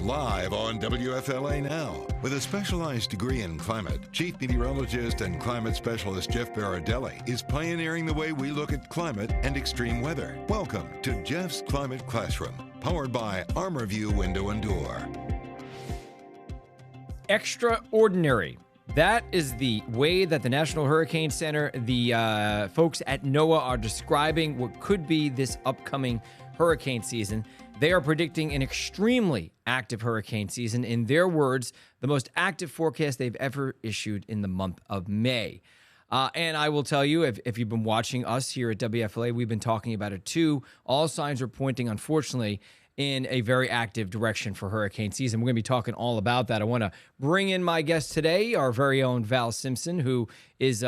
Live on WFLA Now. With a specialized degree in climate, Chief Meteorologist and Climate Specialist Jeff Berardelli is pioneering the way we look at climate and extreme weather. Welcome to Jeff's Climate Classroom, powered by ArmorView Window and Door. Extraordinary. That is the way that the National Hurricane Center, the folks at NOAA are describing what could be this upcoming hurricane season. They are predicting an extremely active hurricane season. In their words, the most active forecast they've ever issued in the month of May. And I will tell you, if you've been watching us here at WFLA, we've been talking about it too. All signs are pointing, unfortunately, in a very active direction for hurricane season. We're going to be talking all about that. I want to bring in my guest today, our very own Val Simpson, who is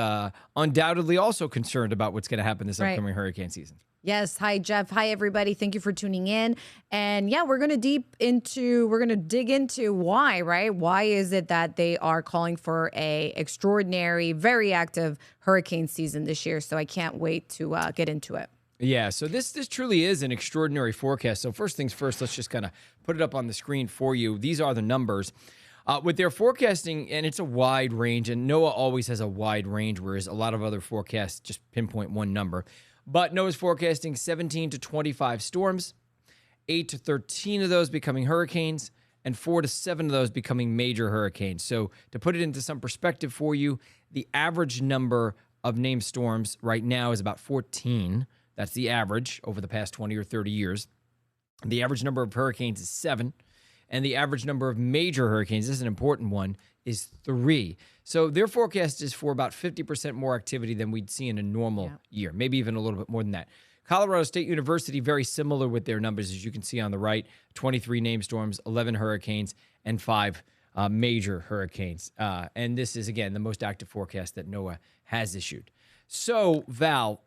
undoubtedly also concerned about what's going to happen this upcoming hurricane season. Yes. Hi, Jeff. Hi, everybody. Thank you for tuning in. And yeah, we're going to dig into why, right? Why is it that they are calling for a extraordinary, very active hurricane season this year? So I can't wait to get into it. Yeah, so this truly is an extraordinary forecast. So first things first, let's just kind of put it up on the screen for you. These are the numbers. With their forecasting, and it's a wide range, and NOAA always has a wide range, whereas a lot of other forecasts just pinpoint one number. But NOAA's forecasting 17 to 25 storms, 8 to 13 of those becoming hurricanes, and 4 to 7 of those becoming major hurricanes. So to put it into some perspective for you, the average number of named storms right now is about 14. That's the average over the past 20 or 30 years. The average number of hurricanes is 7. And the average number of major hurricanes, this is an important one, is 3. So their forecast is for about 50% more activity than we'd see in a normal year, maybe even a little bit more than that. Colorado State University, very similar with their numbers, as you can see on the right, 23 named storms, 11 hurricanes, and 5 major hurricanes. And this is, again, the most active forecast that NOAA has issued. So, Val,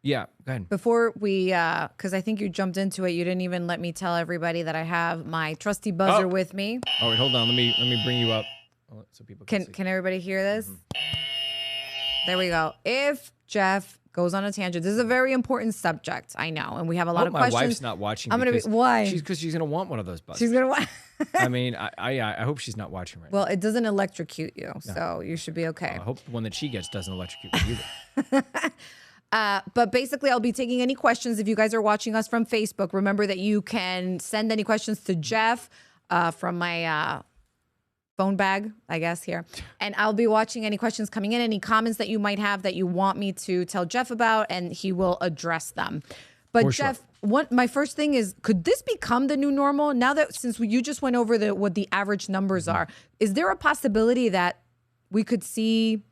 yeah, go ahead. Before we, because I think you jumped into it, you didn't even let me tell everybody that I have my trusty buzzer with me. Oh, wait, hold on. Let me bring you up so people can see. Can everybody hear this? There we go. If Jeff goes on a tangent, this is a very important subject, I know, and we have a lot of questions. My wife's not watching. Why? Because she's gonna want one of those buzzers. She's gonna want. I mean, I hope she's not watching right now. Well, it doesn't electrocute you, so you should be okay. I hope the one that she gets doesn't electrocute me either. But basically, I'll be taking any questions. If you guys are watching us from Facebook, remember that you can send any questions to Jeff from my phone bag, I guess, here. And I'll be watching any questions coming in, any comments that you might have that you want me to tell Jeff about, and he will address them. But Jeff, my first thing is, could this become the new normal? Now that, since you just went over what the average numbers are, is there a possibility that we could see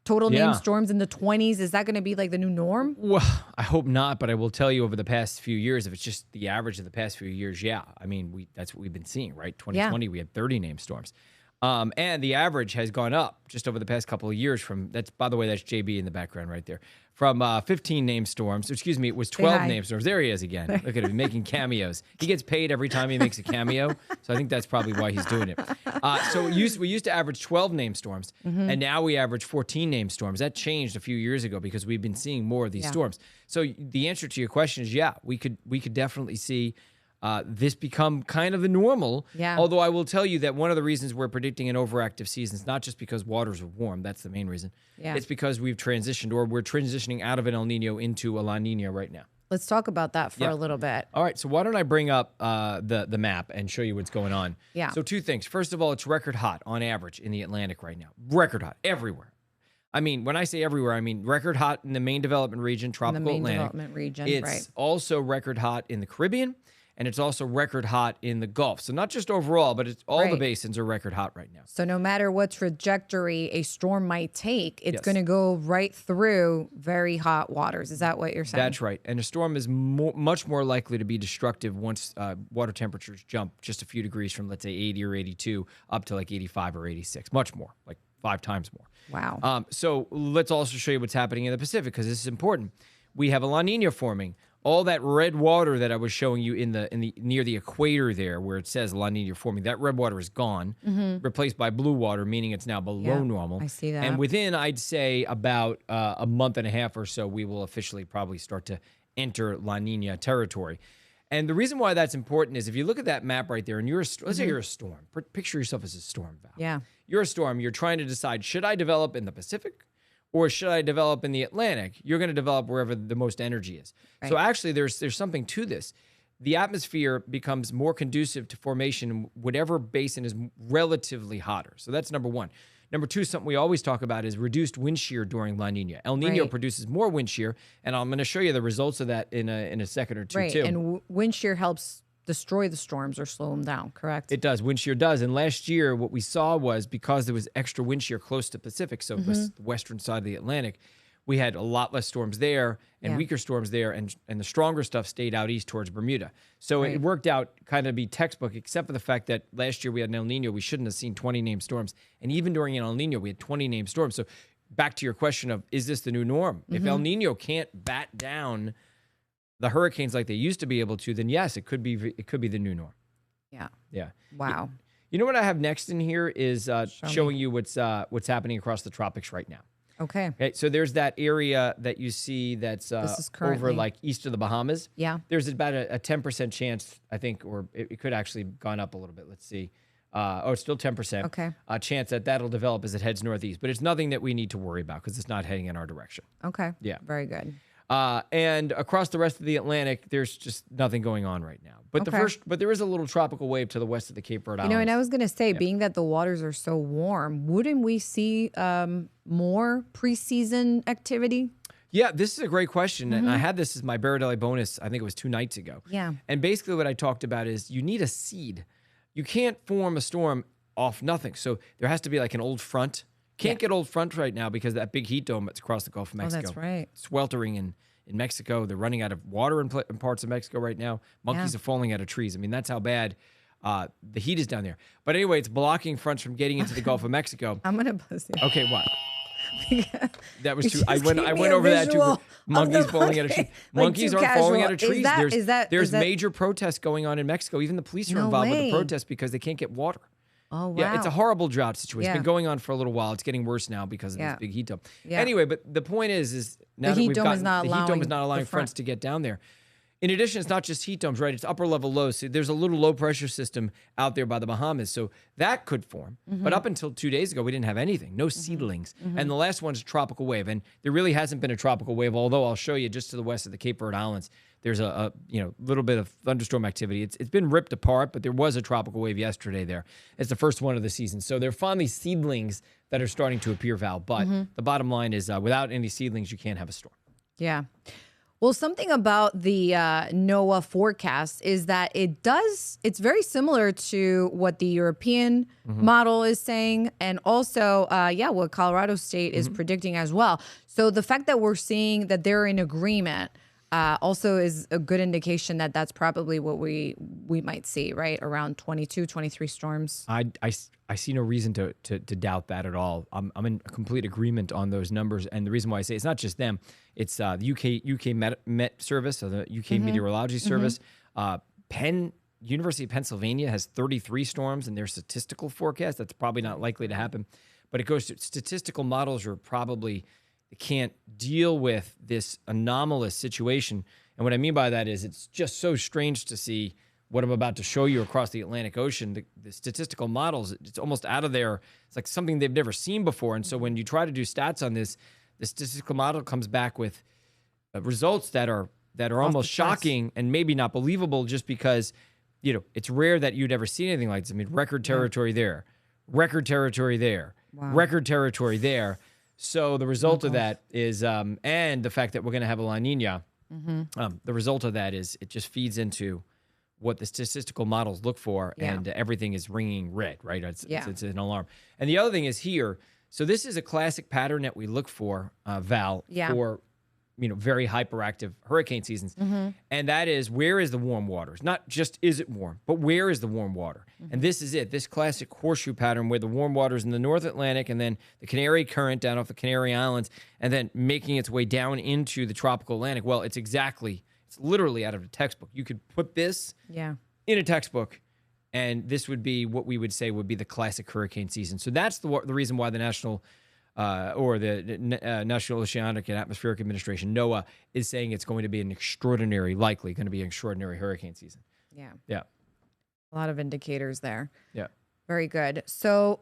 total named storms in the 20s? Is that going to be like the new norm? Well, I hope not, but I will tell you over the past few years, if it's just the average of the past few years, I mean, that's what we've been seeing, right? 2020, we had 30 named storms. And the average has gone up just over the past couple of years by the way, that's JB in the background right there, from 15 named storms. Excuse me, it was 12 named storms. There he is again. Look at him making cameos. He gets paid every time he makes a cameo. So I think that's probably why he's doing it. So we used to average 12 named storms, and now we average 14 named storms. That changed a few years ago because we've been seeing more of these storms. So the answer to your question is, we could definitely see this become kind of the normal. Although I will tell you that one of the reasons we're predicting an overactive season is not just because waters are warm. That's the main reason. It's because we're transitioning out of an El Nino into a La Niña right now. Let's talk about that for a little bit. All right. So why don't I bring up the map and show you what's going on? So 2 things. First of all, it's record hot on average in the Atlantic right now. Record hot everywhere. I mean, when I say everywhere, I mean record hot in the main development region, tropical Atlantic. Development region, it's also record hot in the Caribbean. And it's also record hot in the Gulf. So not just overall, but it's all the basins are record hot right now. So no matter what trajectory a storm might take, it's going to go right through very hot waters. Is that what you're saying? That's right. And a storm is much more likely to be destructive once water temperatures jump just a few degrees from, let's say, 80 or 82 up to like 85 or 86. Much more, like 5 times more. Wow. So let's also show you what's happening in the Pacific, because this is important. We have a La Niña forming. All that red water that I was showing you in the near the equator there, where it says La Niña forming, that red water is gone, replaced by blue water, meaning it's now below normal. I see that. And within, I'd say, about a month and a half or so, we will officially probably start to enter La Niña territory. And the reason why that's important is if you look at that map right there, and let's say you're a storm. Picture yourself as a storm, Val. Yeah. You're a storm. You're trying to decide, should I develop in the Pacific or should I develop in the Atlantic? You're going to develop wherever the most energy is. Right. So actually, there's something to this. The atmosphere becomes more conducive to formation in whatever basin is relatively hotter. So that's number one. Number two, something we always talk about is reduced wind shear during La Niña. El Niño produces more wind shear, and I'm going to show you the results of that in a second or two, too. And wind shear helps destroy the storms or slow them down, correct? It does. Wind shear does. And last year, what we saw was because there was extra wind shear close to Pacific, so the western side of the Atlantic, we had a lot less storms there and weaker storms there, and the stronger stuff stayed out east towards Bermuda. So it worked out kind of be textbook, except for the fact that last year we had an El Nino. We shouldn't have seen 20 named storms. And even during an El Nino, we had 20 named storms. So back to your question of, is this the new norm? If El Nino can't bat down the hurricanes like they used to be able to, then yes, it could be the new norm. Yeah. Yeah. Wow. You know what I have next in here is showing you what's happening across the tropics right now. Okay. So there's that area that you see that's over like east of the Bahamas. Yeah. There's about a 10% chance, I think, or it could actually gone up a little bit. Let's see. It's still 10%. Okay. Chance that that'll develop as it heads northeast. But it's nothing that we need to worry about because it's not heading in our direction. Okay. Yeah. Very good. And across the rest of the Atlantic, there's just nothing going on right now. But but there is a little tropical wave to the west of the Cape Verde Islands. And I was going to say, being that the waters are so warm, wouldn't we see more preseason activity? Yeah, this is a great question. And I had this as my Berardelli bonus, I think it was 2 nights ago. Yeah. And basically what I talked about is you need a seed. You can't form a storm off nothing. So there has to be like an old front. Can't get old front right now because that big heat dome that's across the Gulf of Mexico. Oh, that's right. Sweltering in Mexico. They're running out of water in parts of Mexico right now. Monkeys are falling out of trees. I mean, that's how bad the heat is down there. But anyway, it's blocking fronts from getting into the Gulf of Mexico. I'm going to buzz you. Okay, what? That was too. I went over that too. Monkeys falling out of trees. Monkeys aren't falling out of trees. There's major protests going on in Mexico. Even the police are involved with the protests because they can't get water. Oh, wow. Yeah, it's a horrible drought situation. It's been going on for a little while. It's getting worse now because of this big heat dome. Yeah. Anyway, but the point is now the heat dome is not allowing fronts to get down there. In addition, it's not just heat domes, right? It's upper level low. So there's a little low pressure system out there by the Bahamas. So that could form. But up until 2 days ago, we didn't have anything, no seedlings. And the last one's a tropical wave. And there really hasn't been a tropical wave, although I'll show you just to the west of the Cape Verde Islands, there's a little bit of thunderstorm activity. It's been ripped apart, but there was a tropical wave yesterday there. It's the first one of the season. So there are finally seedlings that are starting to appear, Val. But the bottom line is without any seedlings, you can't have a storm. Yeah. Well, something about the NOAA forecast is that it's very similar to what the European model is saying, and also, what Colorado State is predicting as well. So the fact that we're seeing that they're in agreement also is a good indication that that's probably what we might see, right? Around 22, 23 storms. I see no reason to doubt that at all. I'm in complete agreement on those numbers. And the reason why I say it's not just them, it's the UK Met Service, so the UK Meteorology Service. University of Pennsylvania has 33 storms in their statistical forecast. That's probably not likely to happen. But it goes to statistical models are probably can't deal with this anomalous situation. And what I mean by that is it's just so strange to see what I'm about to show you across the Atlantic Ocean. The statistical models, it's almost out of there. It's like something they've never seen before. And so when you try to do stats on this, the statistical model comes back with results that are almost shocking and maybe not believable just because, it's rare that you'd ever see anything like this. I mean, record territory there, record territory there, record territory there. So the result of that is, and the fact that we're going to have a La Niña, the result of that is it just feeds into what the statistical models look for, and everything is ringing red, right? It's an alarm. And the other thing is here, so this is a classic pattern that we look for, Val, for very hyperactive hurricane seasons. And that is, where is the warm waters? Not just is it warm, but where is the warm water? And this is it, this classic horseshoe pattern where the warm water is in the North Atlantic and then the Canary Current down off the Canary Islands and then making its way down into the tropical Atlantic. Well, it's literally out of a textbook. You could put this in a textbook and this would be what we would say would be the classic hurricane season. So that's the reason why the National or the National Oceanic and Atmospheric Administration, NOAA, is saying it's going to be an extraordinary hurricane season. Yeah. Yeah. A lot of indicators there. Yeah. Very good. So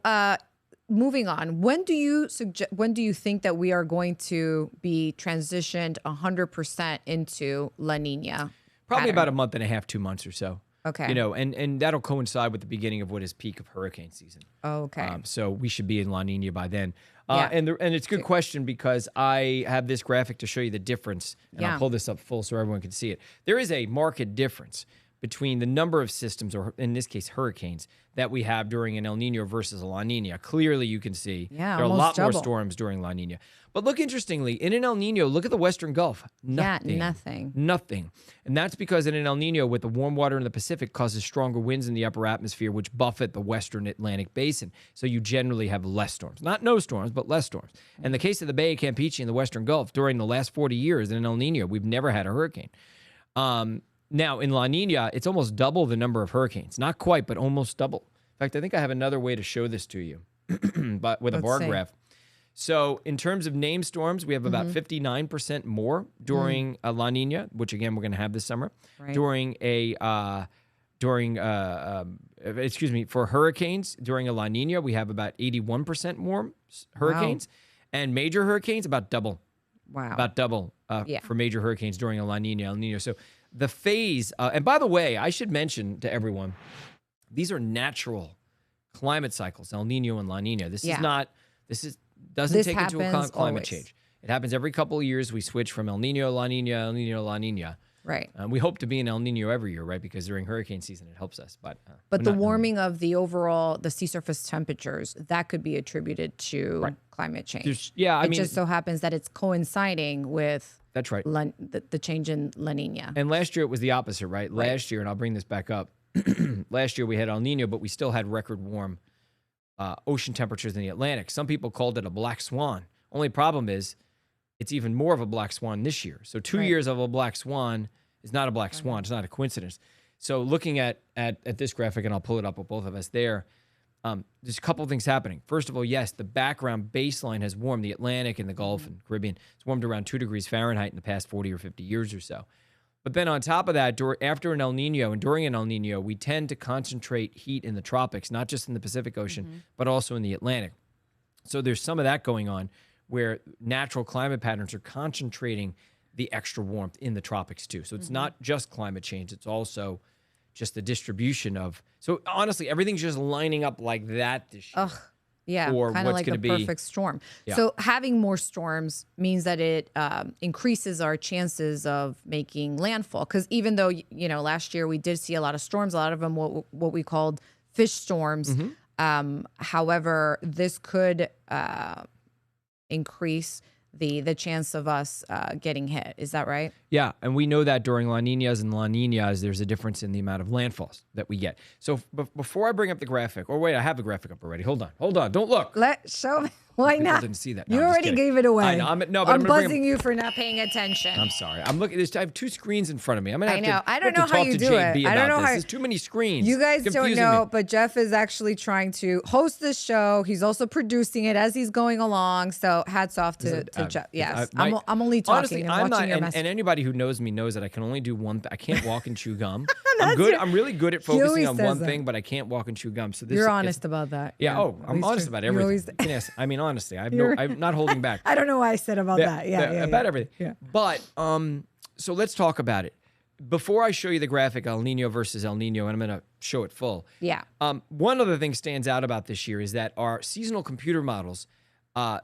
moving on, when do you think that we are going to be transitioned 100% into La Nina? Probably about a month and a half, 2 months or so. Okay. You know, and that'll coincide with the beginning of what is peak of hurricane season. Oh, okay. So we should be in La Nina by then. Yeah. And it's a good question because I have this graphic to show you the difference. And I'll pull this up full so everyone can see it. There is a marked difference between the number of systems, or in this case, hurricanes, that we have during an El Nino versus a La Nina. Clearly, you can see there are a lot more storms during La Nina. But look, interestingly, in an El Nino, look at the Western Gulf. Nothing. Yeah, nothing. Nothing. And that's because in an El Nino, with the warm water in the Pacific, causes stronger winds in the upper atmosphere, which buffet the Western Atlantic basin. So you generally have less storms. Not no storms, but less storms. In the case of the Bay of Campeche in the Western Gulf, during the last 40 years in an El Nino, we've never had a hurricane. Now, in La Nina, it's almost double the number of hurricanes. Not quite, but almost double. In fact, I think I have another way to show this to you, but with a bar graph. So in terms of named storms, we have about 59% more during a La Nina, which again, we're going to have this summer. Right. For hurricanes, during a La Nina, we have about 81% more hurricanes. Wow. And major hurricanes, about double. Wow. About double for major hurricanes during a La Nina, El Nino. So the phase, and by the way, I should mention to everyone, these are natural climate cycles, El Nino and La Nina. Doesn't take into account climate change. It happens every couple of years. We switch from El Nino, La Nina, El Nino, La Nina. Right. We hope to be in El Nino every year, right? Because during hurricane season, it helps us. But the warming of the sea surface temperatures, that could be attributed to climate change. It just so happens that it's coinciding with that's right. The change in La Nina. And last year it was the opposite, right? Last year, and I'll bring this back up. Last year we had El Nino, but we still had record warm ocean temperatures in the Atlantic. Some people called it a black swan. Only problem is it's even more of a black swan this year. So 2 years of a black swan is not a black swan. It's not a coincidence. So looking at this graphic, and I'll pull it up with both of us there, there's a couple of things happening. First of all, yes, the background baseline has warmed. The Atlantic and the Gulf and Caribbean. It's warmed around 2 degrees Fahrenheit in the past 40 or 50 years or so. But then on top of that, after an El Nino and during an El Nino, we tend to concentrate heat in the tropics, not just in the Pacific Ocean, but also in the Atlantic. So there's some of that going on where natural climate patterns are concentrating the extra warmth in the tropics too. So it's not just climate change. It's also just the distribution of. So honestly, everything's just lining up like that this year. Yeah, kind of like a perfect storm. Yeah. So having more storms means that it increases our chances of making landfall. Because even though, last year we did see a lot of storms, a lot of them what we called fish storms. However, this could increase the chance of us getting hit. Is that right? Yeah, and we know that during La Ninas and La Ninas, there's a difference in the amount of landfalls that we get. So before I bring up the graphic, or wait, I have the graphic up already. Hold on, don't look. Show me. Why People not? Didn't see that. No, you already gave it away. I know. I'm buzzing you for not paying attention. I'm sorry. I'm looking. I have 2 screens in front of me. I'm gonna have to. I don't know how you do it. I don't know how. There's too many screens. You guys don't know, but Jeff is actually trying to host this show. He's also producing it as he's going along. So hats off to Jeff. Yes, I'm only talking. Honestly, and I'm watching not. your message. And anybody who knows me knows that I can only do one. I can't walk and chew gum. I'm good. I'm really good at focusing on one thing, but I can't walk and chew gum. So you're honest about that. Yeah. Oh, I'm honest about everything. Yes. I mean, honestly, I'm not holding back. I don't know why I said about that. About everything. Yeah. But so let's talk about it. Before I show you the graphic El Nino versus El Nino, and I'm going to show it full. Yeah. One other thing stands out about this year is that our seasonal computer models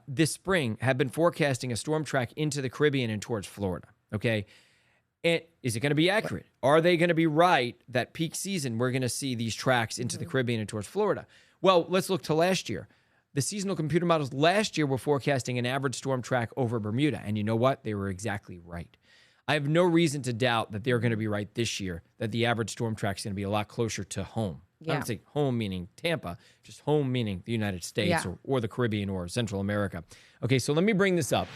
this spring have been forecasting a storm track into the Caribbean and towards Florida. Okay. And is it going to be accurate? Are they going to be right that peak season we're going to see these tracks into the Caribbean and towards Florida? Well, let's look to last year. The seasonal computer models last year were forecasting an average storm track over Bermuda. And you know what? They were exactly right. I have no reason to doubt that they're going to be right this year, that the average storm track is going to be a lot closer to home. Yeah. I don't say home meaning Tampa, just home meaning the United States or the Caribbean or Central America. Okay, so let me bring this up.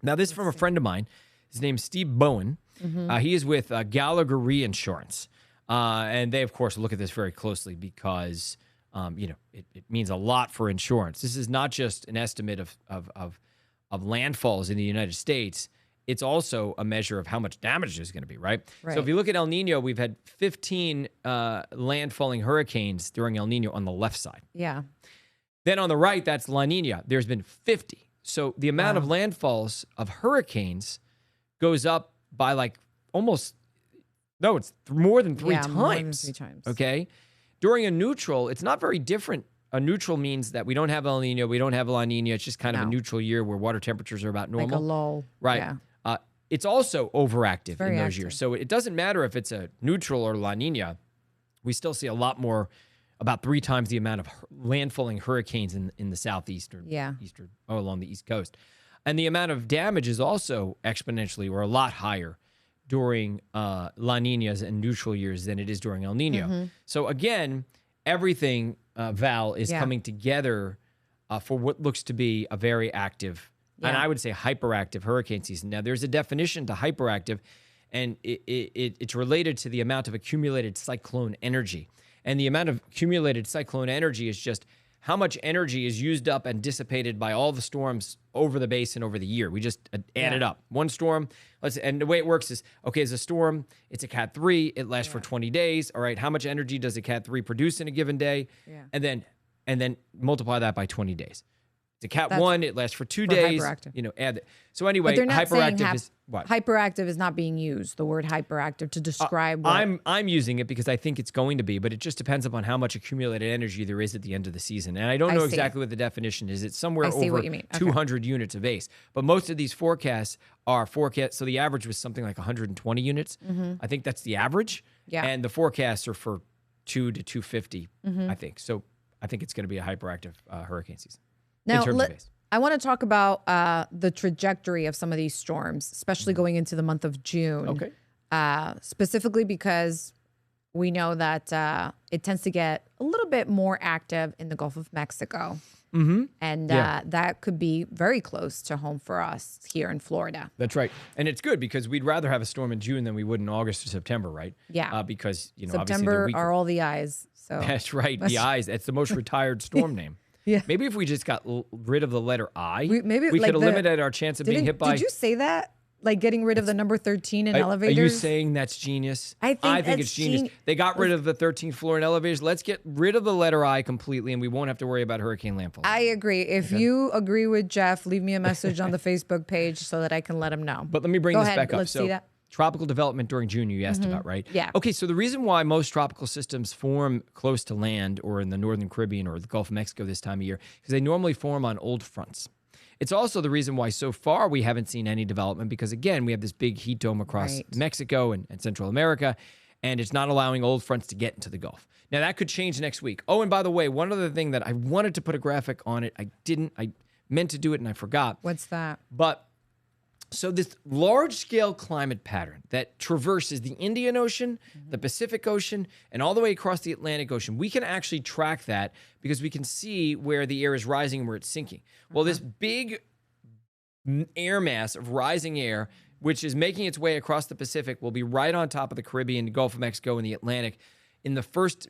Now, this is from a friend of mine. His name's Steve Bowen. He is with Gallagher Reinsurance. And they, of course, look at this very closely because it means a lot for insurance. This is not just an estimate of landfalls in the United States. It's also a measure of how much damage there's going to be, right? So if you look at El Nino, we've had 15 landfalling hurricanes during El Nino on the left side. Yeah. Then on the right, that's La Niña. There's been 50. So the amount of landfalls of hurricanes goes up by like it's more than three times. More than 3 times. Okay. During a neutral, it's not very different. A neutral means that we don't have El Nino, we don't have La Niña. It's just kind of a neutral year where water temperatures are about normal. Like a lull. Right. Yeah. It's also overactive in those active. years. So it doesn't matter if it's a neutral or La Niña. We still see a lot more, about 3 times the amount of landfalling hurricanes in the southeast or along the East Coast. And the amount of damage is also exponentially or a lot higher during La Niñas and neutral years than it is during El Nino. So again, everything, Val, is coming together for what looks to be a very active, and I would say hyperactive hurricane season. Now, there's a definition to hyperactive, and it's related to the amount of accumulated cyclone energy. And the amount of accumulated cyclone energy is just how much energy is used up and dissipated by all the storms over the basin over the year. We just add it up. One storm, and the way it works is, okay, it's a storm, it's a Cat 3, it lasts for 20 days. All right, how much energy does a Cat 3 produce in a given day? Yeah. And then multiply that by 20 days. It's a Cat 1, it lasts for 2 days. Hyperactive. Add it. So anyway, but they're not hyperactive saying is what? Hyperactive is not being used, the word hyperactive, to describe what... I'm using it because I think it's going to be, but it just depends upon how much accumulated energy there is at the end of the season. And I don't know exactly what the definition is. It's somewhere over 200 units of ACE. But most of these forecasts are forecasts. So the average was something like 120 units. I think that's the average. Yeah. And the forecasts are for 2 to 250, I think. So I think it's going to be a hyperactive hurricane season. Now, I want to talk about the trajectory of some of these storms, especially going into the month of June. Okay. Specifically because we know that it tends to get a little bit more active in the Gulf of Mexico. And that could be very close to home for us here in Florida. That's right. And it's good because we'd rather have a storm in June than we would in August or September, right? Yeah. Because, September obviously are all the eyes. So that's right. The eyes. That's the most retired storm name. Yeah. Maybe if we just got rid of the letter I, we like could eliminate our chance of being hit by. Did you say that? Like getting rid of the number 13 in elevators? Are you saying that's genius? I think it's genius. They got rid of the 13th floor in elevators. Let's get rid of the letter I completely, and we won't have to worry about hurricane landfall. I agree. If you agree with Jeff, leave me a message on the Facebook page so that I can let him know. But let me bring this back up. Let's see that. Tropical development during June, you asked about, right? Yeah. Okay, so the reason why most tropical systems form close to land or in the northern Caribbean or the Gulf of Mexico this time of year, because they normally form on old fronts. It's also the reason why so far we haven't seen any development because, again, we have this big heat dome across Mexico and Central America, and it's not allowing old fronts to get into the Gulf. Now, that could change next week. Oh, and by the way, one other thing that I wanted to put a graphic on it, I didn't. I meant to do it and I forgot. What's that? But so this large-scale climate pattern that traverses the Indian Ocean, the Pacific Ocean, and all the way across the Atlantic Ocean, we can actually track that because we can see where the air is rising and where it's sinking. Well, this big air mass of rising air, which is making its way across the Pacific, will be right on top of the Caribbean, the Gulf of Mexico, and the Atlantic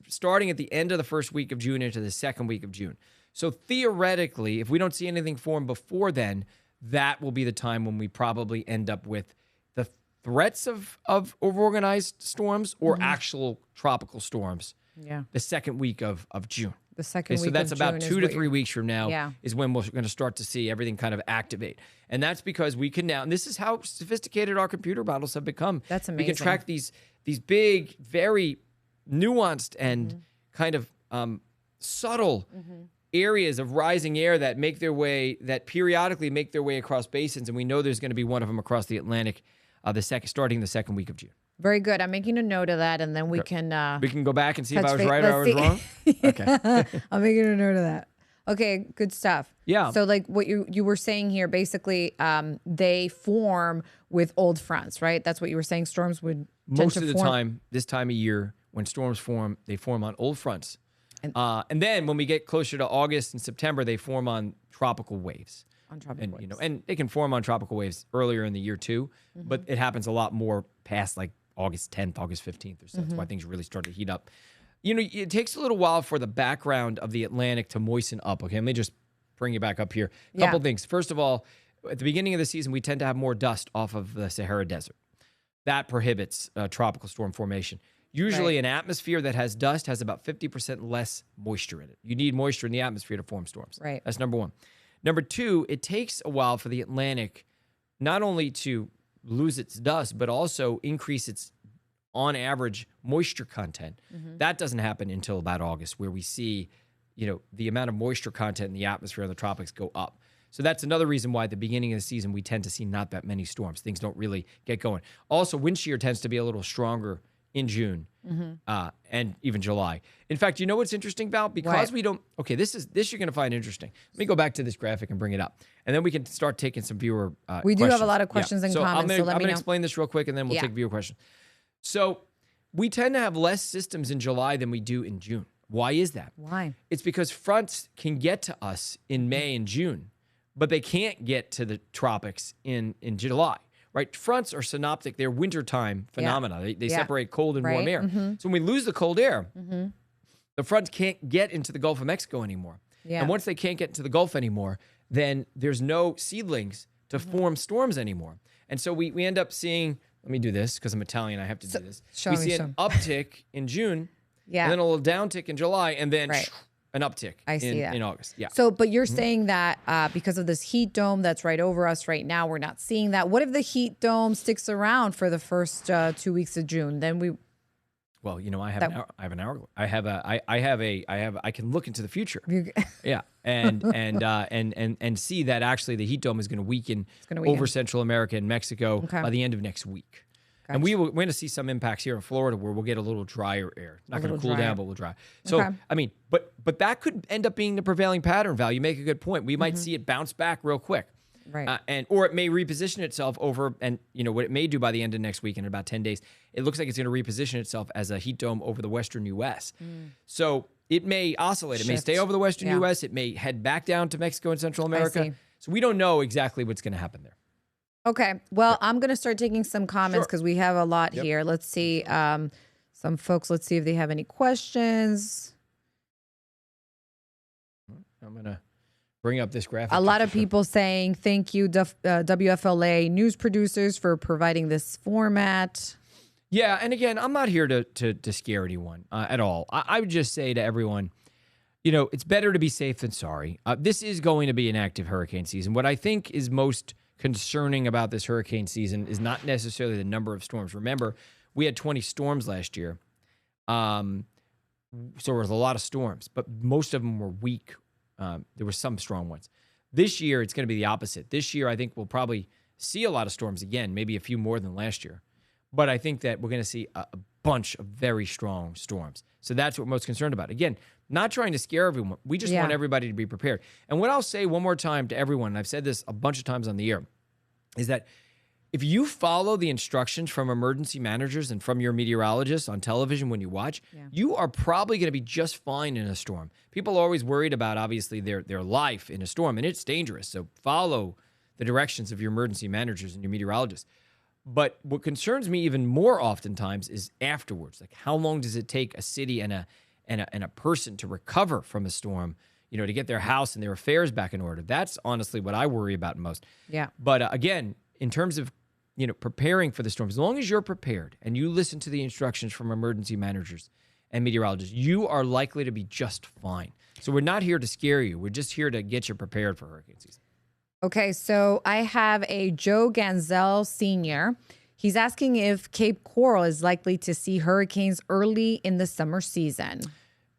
starting at the end of the first week of June into the second week of June. So theoretically, if we don't see anything form before then, that will be the time when we probably end up with the threats of overorganized storms or actual tropical storms. Yeah. The second week of June. The second week of June. So that's about 2 to 3 weeks from now is when we're going to start to see everything kind of activate. And that's because we can now, and this is how sophisticated our computer models have become. That's amazing. We can track these big, very nuanced and kind of subtle areas of rising air that periodically make their way across basins, and we know there's going to be one of them across the Atlantic starting the second week of June. Very good. I'm making a note of that, and then we can go back and see if I was right or I was wrong. Okay. I'm making a note of that. Okay, good stuff. Yeah. So like what you were saying here, basically they form with old fronts, right? That's what you were saying. Storms would most of the time, this time of year, when storms form, they form on old fronts. And then when we get closer to August and September, they form on tropical waves. Waves. And they can form on tropical waves earlier in the year too, but it happens a lot more past like August 10th, August 15th or so. That's why things really start to heat up. It takes a little while for the background of the Atlantic to moisten up. Okay, let me just bring you back up here. A couple things. First of all, at the beginning of the season, we tend to have more dust off of the Sahara Desert. That prohibits tropical storm formation. Usually an atmosphere that has dust has about 50% less moisture in it. You need moisture in the atmosphere to form storms. Right. That's number one. Number two, it takes a while for the Atlantic not only to lose its dust, but also increase its, on average, moisture content. That doesn't happen until about August, where we see, the amount of moisture content in the atmosphere in the tropics go up. So that's another reason why at the beginning of the season, we tend to see not that many storms. Things don't really get going. Also, wind shear tends to be a little stronger in June and even July. In fact, you know what's interesting, Val? Because we don't, this you're going to find interesting. Let me go back to this graphic and bring it up. And then we can start taking some viewer We do questions. have a lot of questions and comments, so let me know. I'm going to explain this real quick, and then we'll take viewer questions. So we tend to have less systems in July than we do in June. Why is that? Why? It's because fronts can get to us in May and June, but they can't get to the tropics in July, right? Fronts are synoptic. They're wintertime phenomena. They separate cold and warm air. So when we lose the cold air, the fronts can't get into the Gulf of Mexico anymore. And once they can't get into the Gulf anymore, then there's no seedlings to form storms anymore. And so we end up seeing, let me do this because I'm Italian, I have to do this. We see an uptick in June, and then a little downtick in July, and then an uptick in August. So, but you're saying that because of this heat dome that's right over us right now, we're not seeing that. What if the heat dome sticks around for the first 2 weeks of June? Then we. Well, I have an hour. I can look into the future. And see that actually the heat dome is going to weaken over Central America and Mexico by the end of next week. Gotcha. And we're going to see some impacts here in Florida where we'll get a little drier air. Not going to cool down, but we'll dry. So, but that could end up being the prevailing pattern, Val. You make a good point. We might see it bounce back real quick. Right. Or it may reposition itself over, and what it may do by the end of next week in about 10 days, it looks like it's going to reposition itself as a heat dome over the western U.S. So it may oscillate. It may stay over the western U.S. It may head back down to Mexico and Central America. So we don't know exactly what's going to happen there. Okay. Well, I'm going to start taking some comments because we have a lot here. Let's see. Some folks, let's see if they have any questions. I'm going to bring up this graphic. A lot of people saying thank you, WFLA news producers, for providing this format. Yeah, and again, I'm not here to scare anyone at all. I would just say to everyone, it's better to be safe than sorry. This is going to be an active hurricane season. What I think is most concerning about this hurricane season is not necessarily the number of storms. Remember, we had 20 storms last year. So there was a lot of storms, but most of them were weak. There were some strong ones. This year, it's going to be the opposite. This year, I think we'll probably see a lot of storms again, maybe a few more than last year. But I think that we're going to see a bunch of very strong storms. So that's what we're most concerned about. Again, not trying to scare everyone. We just want everybody to be prepared. And what I'll say one more time to everyone, and I've said this a bunch of times on the air, is that if you follow the instructions from emergency managers and from your meteorologists on television when you watch, you are probably going to be just fine in a storm. People are always worried about, obviously, their life in a storm, and it's dangerous. So follow the directions of your emergency managers and your meteorologists. But what concerns me even more oftentimes is afterwards. Like, how long does it take a city and a person to recover from a storm, to get their house and their affairs back in order? That's honestly what I worry about most. Yeah. But again, in terms of preparing for the storm, as long as you're prepared and you listen to the instructions from emergency managers and meteorologists, you are likely to be just fine. So we're not here to scare you. We're just here to get you prepared for hurricane season. Okay, so I have a Joe Ganzel Sr. He's asking if Cape Coral is likely to see hurricanes early in the summer season.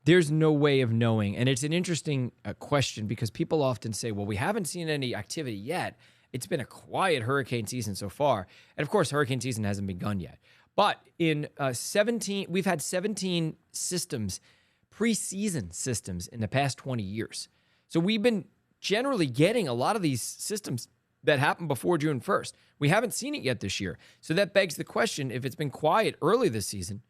There's no way of knowing. And it's an interesting question because people often say, well, we haven't seen any activity yet. It's been a quiet hurricane season so far. And of course, hurricane season hasn't begun yet. But in we've had 17 systems, preseason systems in the past 20 years. So we've been generally getting a lot of these systems that happened before June 1st. We haven't seen it yet this year. So that begs the question, if it's been quiet early this season,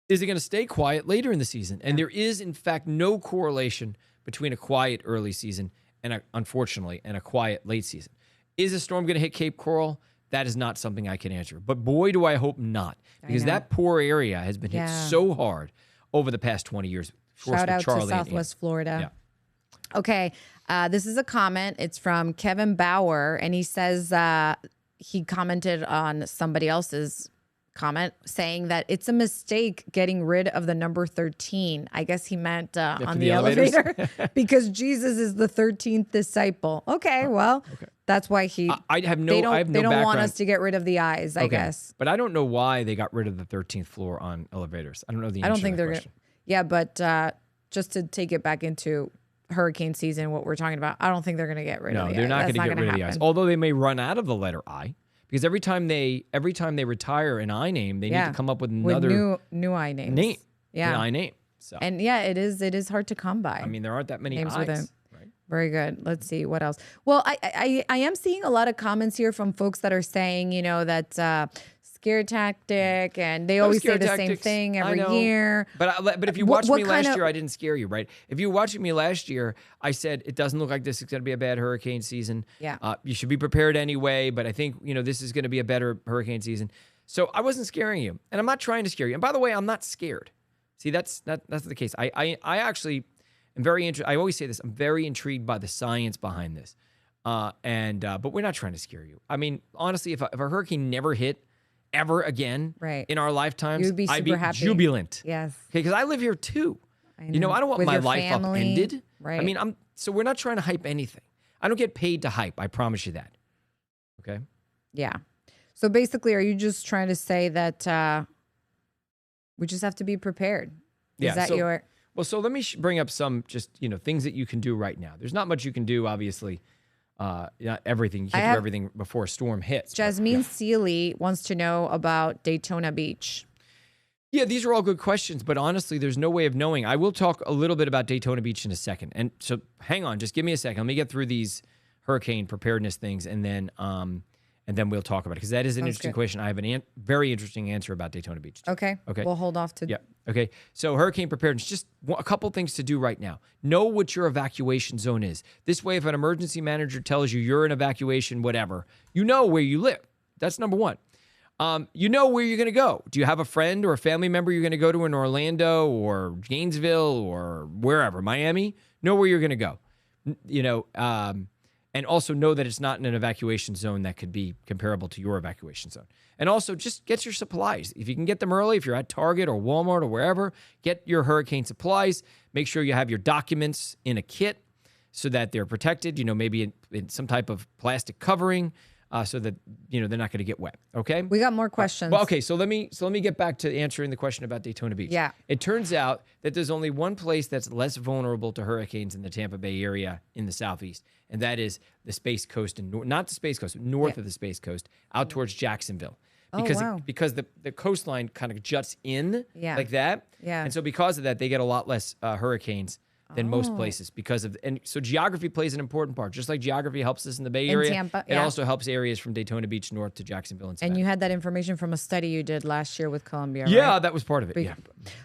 is it going to stay quiet later in the season? And there is, in fact, no correlation between a quiet early season and, unfortunately, a quiet late season. Is a storm going to hit Cape Coral? That is not something I can answer. But boy, do I hope not. Because that poor area has been hit so hard over the past 20 years. Of course, Shout with out Charlie to and Southwest Florida. Yeah. Okay. This is a comment. It's from Kevin Bauer, and he says he commented on somebody else's comment saying that it's a mistake getting rid of the number 13. I guess he meant on the elevator because Jesus is the 13th disciple. Okay, well, that's why I have no. I have no they don't want background. us to get rid of the eyes, I guess. But I don't know why they got rid of the 13th floor on elevators. I don't know the answer. I don't think to that they're question. gonna. Yeah, but just to take it back into hurricane season, what we're talking about, I don't think they're gonna get rid of the eyes. No, they're not going to get rid of the eyes. happen. Although they may run out of the letter I. Because every time they retire an I name, they need to come up with another new I names. name. Yeah, an I name. So and yeah, it is hard to come by. I mean, there aren't that many names I's. with it. Right? Very good. Let's see what else. Well, I am seeing a lot of comments here from folks that are saying, that scare tactic, and they always say the same thing every year. But if you watched me last year, I didn't scare you, right? If you were watching me last year, I said it doesn't look like this is going to be a bad hurricane season. Yeah. You should be prepared anyway, but I think this is going to be a better hurricane season. So I wasn't scaring you, and I'm not trying to scare you. And by the way, I'm not scared. See, that's the case. I actually am very interested. I always say this. I'm very intrigued by the science behind this. But we're not trying to scare you. I mean, honestly, if a hurricane never hit ever again in our lifetimes, You'd be I'd super be happy. jubilant. Yes. Okay, because I live here too. I I don't want With my your life family, upended. right. I mean, so we're not trying to hype anything. I don't get paid to hype. I promise you that. Okay. Yeah. So basically, are you just trying to say that we just have to be prepared? Is that your... Well, so let me bring up some just, things that you can do right now. There's not much you can do, obviously. Not everything. You can't do everything before a storm hits. Jasmine Seeley wants to know about Daytona Beach. Yeah, these are all good questions, but honestly, there's no way of knowing. I will talk a little bit about Daytona Beach in a second. And so hang on, just give me a second. Let me get through these hurricane preparedness things, and then we'll talk about it, because that is an interesting question. I have a very interesting answer about Daytona Beach too. Okay. We'll hold off to... Yeah. Okay. So hurricane preparedness, just a couple things to do right now. Know what your evacuation zone is. This way, if an emergency manager tells you you're in evacuation, whatever, you know where you live. That's number one. You know where you're going to go. Do you have a friend or a family member you're going to go to in Orlando or Gainesville or wherever, Miami? Know where you're going to go. And also know that it's not in an evacuation zone that could be comparable to your evacuation zone. And also just get your supplies. If you can get them early, if you're at Target or Walmart or wherever, get your hurricane supplies. Make sure you have your documents in a kit so that they're protected, maybe in some type of plastic covering, so that, they're not going to get wet. Okay? We got more questions. Well, okay, so let me get back to answering the question about Daytona Beach. Yeah. It turns out that there's only one place that's less vulnerable to hurricanes in the Tampa Bay area in the southeast, and that is the Space Coast, and not the Space Coast, north of the Space Coast, out towards Jacksonville. Because the coastline kind of juts in like that. Yeah. And so because of that, they get a lot less hurricanes than most places and so geography plays an important part. Just like geography helps us in the Bay Area, Tampa, it also helps areas from Daytona Beach north to Jacksonville and And you had that information from a study you did last year with Columbia, Yeah, right? that was part of it, yeah.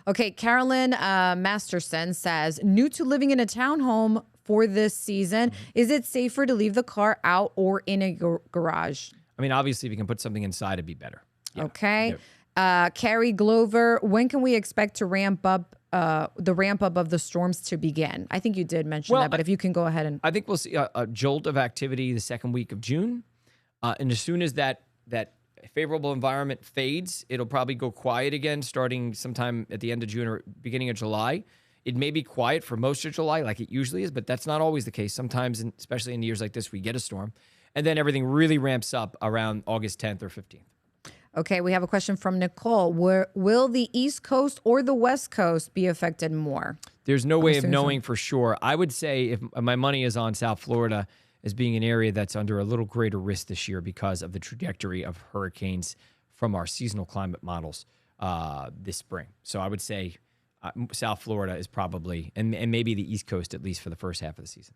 Okay, Carolyn Masterson says, new to living in a townhome for this season, is it safer to leave the car out or in a garage? I mean, obviously, if you can put something inside, it'd be better. Yeah. Okay. Carrie Glover, when can we expect to ramp up the ramp up of the storms to begin? I think you did mention that, but if you can go ahead and... I think we'll see a jolt of activity the second week of June. And as soon as that favorable environment fades, it'll probably go quiet again starting sometime at the end of June or beginning of July. It may be quiet for most of July like it usually is, but that's not always the case. Sometimes, especially in years like this, we get a storm. And then everything really ramps up around August 10th or 15th. Okay, we have a question from Nicole. Will the East Coast or the West Coast be affected more? There's no way of knowing for sure. I would say if my money is on South Florida as being an area that's under a little greater risk this year because of the trajectory of hurricanes from our seasonal climate models this spring. So I would say South Florida is probably, and maybe the East Coast at least for the first half of the season.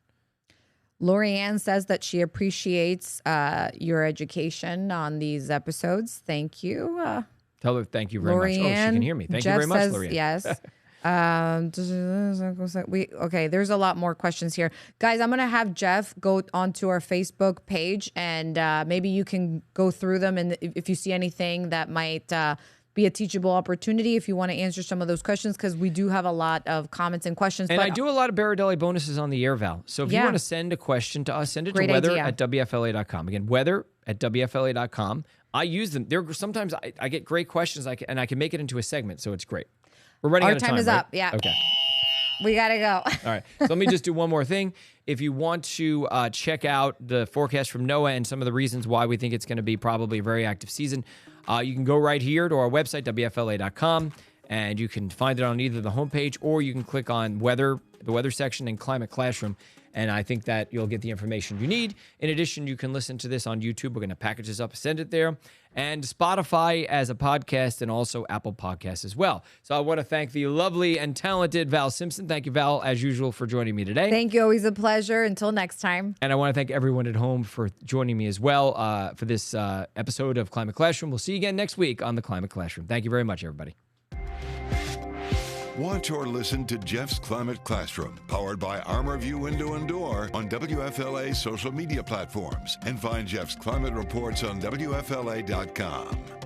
Lori Ann says that she appreciates your education on these episodes. Thank you. Tell her thank you very much. Oh, she can hear me. Thank you very much, Lori Ann. Yes. There's a lot more questions here. Guys, I'm going to have Jeff go onto our Facebook page, and maybe you can go through them. And if you see anything that might be a teachable opportunity if you want to answer some of those questions, because we do have a lot of comments and questions. And but I do a lot of Berardelli bonuses on the air, Val. So if you want to send a question to us, send it Great to weather idea. at WFLA.com. Again, weather at WFLA.com. I use them. Sometimes I get great questions, and I can make it into a segment, so it's great. We're running out of time. Our time is right? up. Yeah. Okay. We got to go. All right. So let me just do one more thing. If you want to check out the forecast from NOAA and some of the reasons why we think it's going to be probably a very active season, you can go right here to our website, WFLA.com, and you can find it on either the homepage or you can click on weather, the weather section, and Climate Classroom. And I think that you'll get the information you need. In addition, you can listen to this on YouTube. We're going to package this up, send it there, and Spotify as a podcast, and also Apple Podcasts as well. So I want to thank the lovely and talented Val Simpson. Thank you, Val, as usual, for joining me today. Thank you. Always a pleasure. Until next time. And I want to thank everyone at home for joining me as well for this episode of Climate Classroom. We'll see you again next week on the Climate Classroom. Thank you very much, everybody. Watch or listen to Jeff's Climate Classroom, powered by Armor View Window and Door on WFLA social media platforms, and find Jeff's climate reports on WFLA.com.